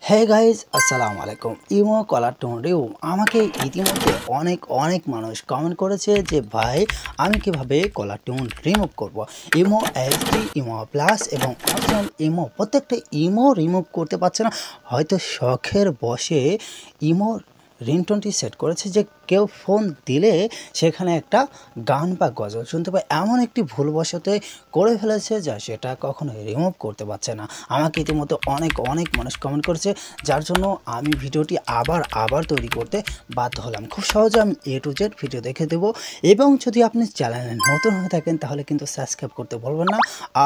Hey guys আসসালামু আলাইকুম। Imo কলার tone remove আমাকে ইতিমধ্যে অনেক মানুষ কমেন্ট করেছে যে ভাই আমি কিভাবে কলার টোন রিমুভ করব। ইমো এইচডি, ইমো প্লাস এবং অপশনাল ইমো প্রত্যেকটা ইমো রিমুভ করতে পারছে না। হয়তো শখের বসে ইমো রিংটোনটি সেট করেছে যে কেউ ফোন দিলে সেখানে একটা গান বা গজল শুনতে পায়, এমন একটি ভুলবশতে করে ফেলেছে যা সেটা কখনো রিমুভ করতে পারছে না। আমাকে ইতিমধ্যে অনেক মানুষ কমেন্ট করেছে, যার জন্য আমি ভিডিওটি আবার তৈরি করতে বাধ্য হলাম। খুব সহজে আমি A to Z ভিডিও দেখে দেবো এবং যদি আপনি চ্যানেলে নতুন হয়ে থাকেন তাহলে কিন্তু সাবস্ক্রাইব করতে বলবেন না।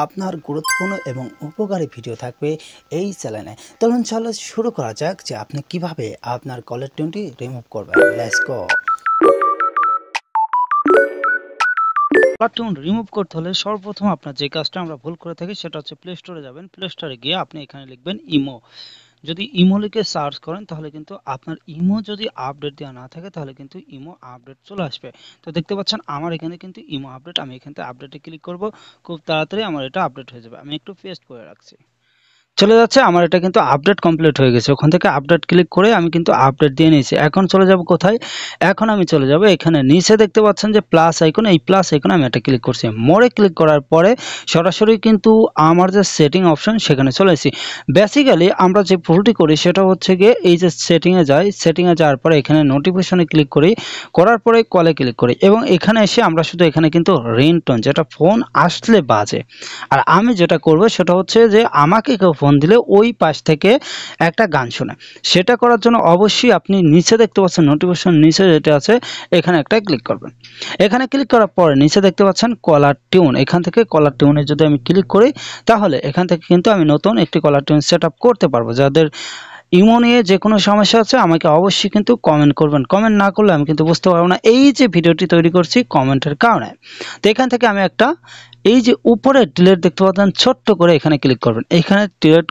আপনার গুরুত্বপূর্ণ এবং উপকারী ভিডিও থাকবে এই চ্যানেলে। চলুন শুরু করা যাক যে আপনি কিভাবে আপনার কলার টোনটি রিমুভ করবেন। Let's go. Caller tone remove করতে হলে সর্বপ্রথম আপনার যে কাজটা আমরা ভুল করে থাকি সেটা হচ্ছে প্লে স্টোরে যাবেন। প্লে স্টোরে গিয়ে আপনি এখানে লিখবেন ইমো। যদি ইমো লিখে সার্চ করেন তাহলে কিন্তু আপনার ইমো যদি আপডেট দেওয়া না থাকে তাহলে কিন্তু ইমো আপডেট চলে আসবে। তো দেখতে পাচ্ছেন আমার এখানে কিন্তু ইমো আপডেট, আমি এখান থেকে আপডেটে ক্লিক করব, খুব তাড়াতাড়ি আমার এটা আপডেট হয়ে যাবে। আমি একটু পেস্ট করে রাখছি, চলে যাচ্ছে। আমার এটা কিন্তু আপডেট কমপ্লিট হয়ে গেছে। ওখান থেকে আপডেট ক্লিক করে আমি কিন্তু আপডেট দিয়ে নিয়েছি। এখন চলে যাব কোথায়? এখন আমি চলে যাব এখানে নিচে দেখতে পাচ্ছেন যে প্লাস আইকন, এই প্লাস আইকনে আমি এটা ক্লিক করছি। মোড়ে ক্লিক করার পরে সরাসরি কিন্তু আমার যে সেটিং অপশন সেখানে চলে এসেছি। বেসিক্যালি আমরা যে ভুলটি করি সেটা হচ্ছে গিয়ে এই যে সেটিংয়ে যাই, সেটিংয়ে যাওয়ার পরে এখানে নোটিফিকেশনে ক্লিক করি, করার পরে কলে ক্লিক করি এবং এখানে এসে আমরা শুধু এখানে কিন্তু রিংটোন যেটা ফোন আসলে বাজে। আর আমি যেটা করব সেটা হচ্ছে যে আমাকে কেউ ফোন দিলে ওই পাশ থেকে একটা গান শোনে, সেটা করার জন্য অবশ্যই আপনি নিচে দেখতে পাচ্ছেন নোটিফিকেশন নিচে যেটা আছে এখানে একটা ক্লিক করবেন। এখানে ক্লিক করার পরে নিচে দেখতে পাচ্ছেন কলার টিউন, এখান থেকে কলার টিউনে যদি আমি ক্লিক করি তাহলে এখান থেকে কিন্তু আমি নতুন একটি কলার টিউন সেট আপ করতে পারবো। যাদের ইমো নিয়ে যে কোনো সমস্যা আছে আমাকে অবশ্যই কিন্তু কমেন্ট করবেন। কমেন্ট না করলে আমি কিন্তু বুঝতে পারবো না এই যে ভিডিওটি তৈরি করছি কমেন্টের কারণে। তো এখান থেকে আমি একটা এই যে উপরে ডিলিট দেখতে পাচ্ছেন ছোট্ট করে এখানে ক্লিক করবেন। এখানে ডিলিট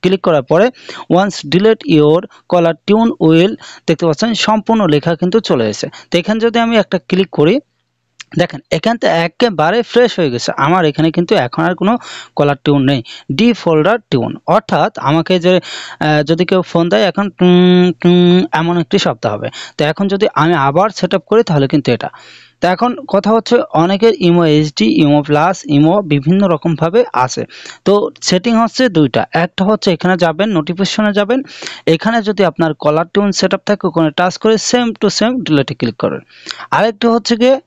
ক্লিক করার পরে once delete your caller tune will দেখতে পাচ্ছেন সম্পূর্ণ লেখা কিন্তু চলে এসেছে। তো এখানে যদি আমি একটা ক্লিক করি দেখেন এখান থেকে একেবারে ফ্রেশ হয়ে গেছে। আমার এখানে কিন্তু এখন আর কোনো কলার টিউন নেই, ডিফল্টার টিউন। অর্থাৎ আমাকে যে যদি কেউ ফোন দেয় এখন এমন একটি শব্দ হবে। তো এখন যদি আমি আবার সেট আপ করি তাহলে কিন্তু এটা। তো এখন কথা হচ্ছে অনেকের imo HD, imo plus, imo বিভিন্ন রকমভাবে আছে। তো সেটিং হচ্ছে দুইটা, একটা হচ্ছে এখানে যাবেন নোটিফিকেশনে যাবেন, এখানে যদি আপনার কলার টিউন সেট আপ থাকে ওখানে টাচ করে সেম টু সেম ডিলিটে ক্লিক করেন। আরেকটা হচ্ছে গিয়ে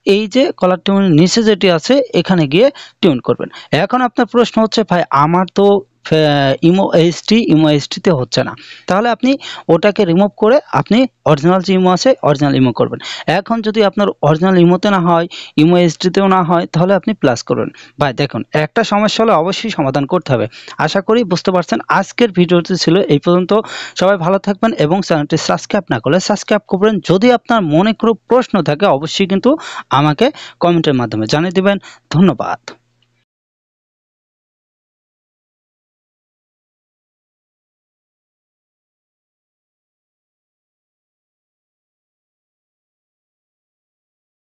এই যে কলার টিউনের নিচে যেটি আছে এখানে গিয়ে টিউন করবেন। এখন আপনার প্রশ্ন হচ্ছে ভাই আমার তো ইমো এইচডিতে হচ্ছে না, তাহলে আপনি ওটাকে রিমুভ করে আপনি অরিজিনাল যে ইমো আছে অরিজিনাল ইমো করবেন। এখন যদি আপনার অরিজিনাল ইমোতে না হয়, ইমো এইচডিতেও না হয়, তাহলে আপনি প্লাস করবেন। ভাই দেখুন একটা সমস্যা হলে অবশ্যই সমাধান করতে হবে। আশা করি বুঝতে পারছেন। আজকের ভিডিওটি ছিল এই পর্যন্ত। সবাই ভালো থাকবেন এবং চ্যানেলটি সাবস্ক্রাইব না করলে সাবস্ক্রাইব করবেন। যদি আপনার মনে কোনো প্রশ্ন থাকে অবশ্যই কিন্তু আমাকে কমেন্টের মাধ্যমে জানিয়ে দিবেন। ধন্যবাদ।